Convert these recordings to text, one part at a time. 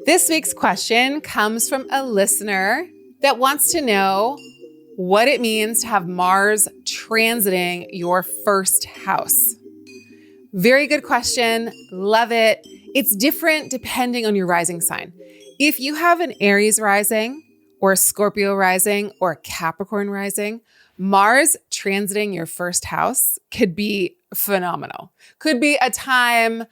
This week's question comes from a listener that wants to know what it means to have Mars transiting your first house. Very good question. Love it. It's different depending on your rising sign. If you have an Aries rising or a Scorpio rising or a Capricorn rising, Mars transiting your first house could be phenomenal. Could be a time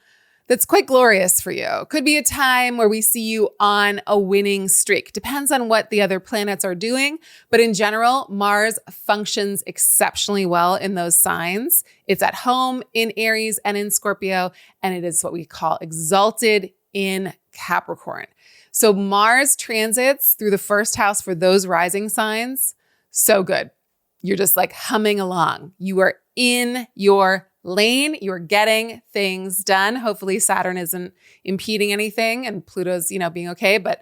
that's quite glorious for you. Could be a time where we see you on a winning streak. Depends on what the other planets are doing. But in general, Mars functions exceptionally well in those signs. It's at home in Aries and in Scorpio, and it is what we call exalted in Capricorn. So Mars transits through the first house for those rising signs. So good. You're just like humming along. You are in your lane. You're getting things done. Hopefully Saturn isn't impeding anything and Pluto's, being okay. But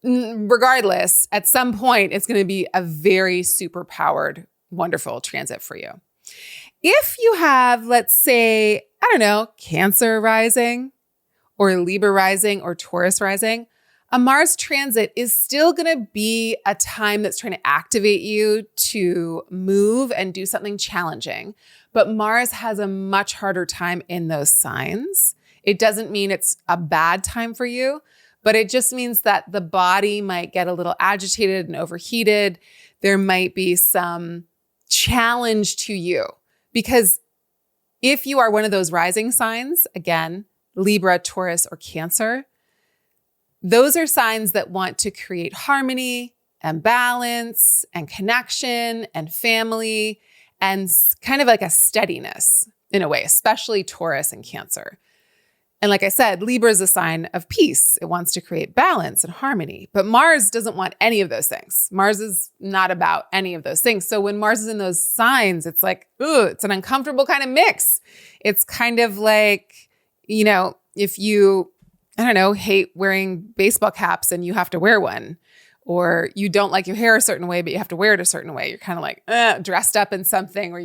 regardless, at some point, it's going to be a very super powered, wonderful transit for you. If you have, let's say, Cancer rising or Libra rising or Taurus rising, a Mars transit is still going to be a time that's trying to activate you to move and do something challenging. But Mars has a much harder time in those signs. It doesn't mean it's a bad time for you, but it just means that the body might get a little agitated and overheated. There might be some challenge to you because if you are one of those rising signs, again, Libra, Taurus, or Cancer, those are signs that want to create harmony and balance and connection and family and kind of like a steadiness in a way, especially Taurus and Cancer. And like I said, Libra is a sign of peace. It wants to create balance and harmony, but Mars doesn't want any of those things. Mars is not about any of those things. So when Mars is in those signs, it's like, ooh, it's an uncomfortable kind of mix. It's kind of like, if you hate wearing baseball caps and you have to wear one, or you don't like your hair a certain way, but you have to wear it a certain way. You're kind of like dressed up in something where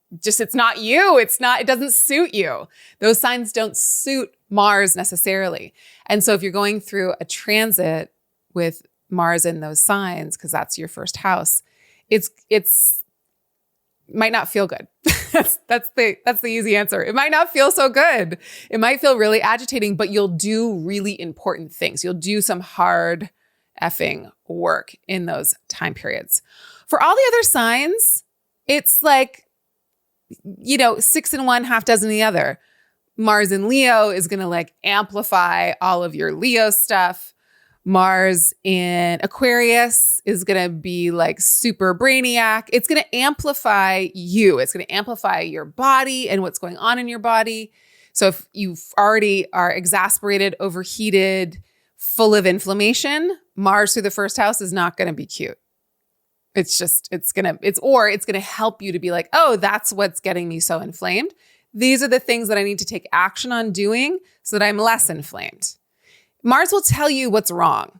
it's not you. It doesn't suit you. Those signs don't suit Mars necessarily. And so if you're going through a transit with Mars in those signs, because that's your first house, it's might not feel good. That's the easy answer. It might not feel so good. It might feel really agitating, but you'll do really important things. You'll do some hard effing work in those time periods. For all the other signs, it's like, 6 in one, half dozen in the other. Mars in Leo is going to amplify all of your Leo stuff. Mars in Aquarius is going to be super brainiac. It's going to amplify you. It's going to amplify your body and what's going on in your body. So if you already are exasperated, overheated, full of inflammation, Mars through the first house is not going to be cute. It's going to help you to be like, oh, that's what's getting me so inflamed. These are the things that I need to take action on doing so that I'm less inflamed. Mars will tell you what's wrong.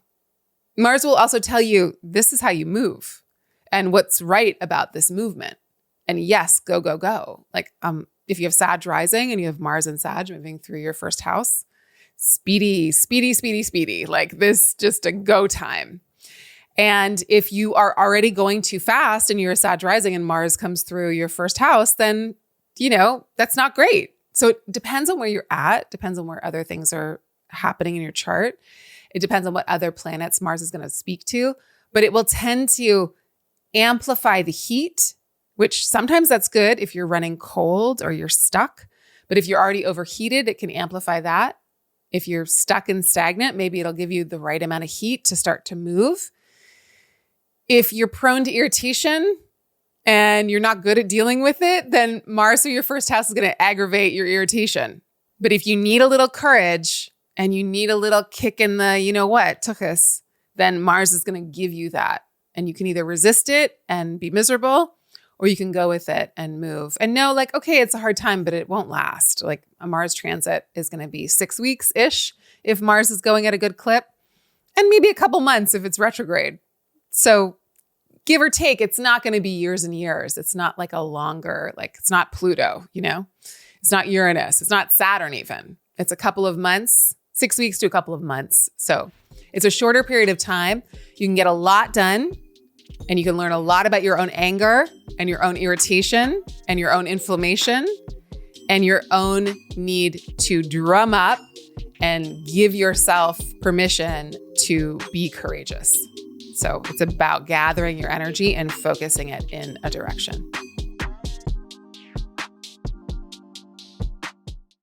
Mars will also tell you this is how you move and what's right about this movement. And yes, go, go, go. If you have Sag rising and you have Mars and Sag moving through your first house, speedy, speedy, speedy, speedy. This just a go time. And if you are already going too fast and you're a Sag rising and Mars comes through your first house, then, that's not great. So it depends on where you're at, depends on where other things are happening in your chart. It depends on what other planets Mars is going to speak to, but it will tend to amplify the heat, which sometimes that's good if you're running cold or you're stuck. But if you're already overheated, it can amplify that. If you're stuck and stagnant, maybe it'll give you the right amount of heat to start to move. If you're prone to irritation and you're not good at dealing with it, then Mars through your first house is going to aggravate your irritation. But if you need a little courage and you need a little kick in the, tuchus, then Mars is going to give you that. And you can either resist it and be miserable, or you can go with it and move and know okay, it's a hard time, but it won't last. A Mars transit is going to be 6 weeks-ish if Mars is going at a good clip, and maybe a couple months if it's retrograde. So give or take, it's not going to be years and years. It's not a longer, it's not Pluto, It's not Uranus. It's not Saturn even. It's a couple of months, 6 weeks to a couple of months. So it's a shorter period of time. You can get a lot done, and you can learn a lot about your own anger and your own irritation and your own inflammation and your own need to drum up and give yourself permission to be courageous. So it's about gathering your energy and focusing it in a direction.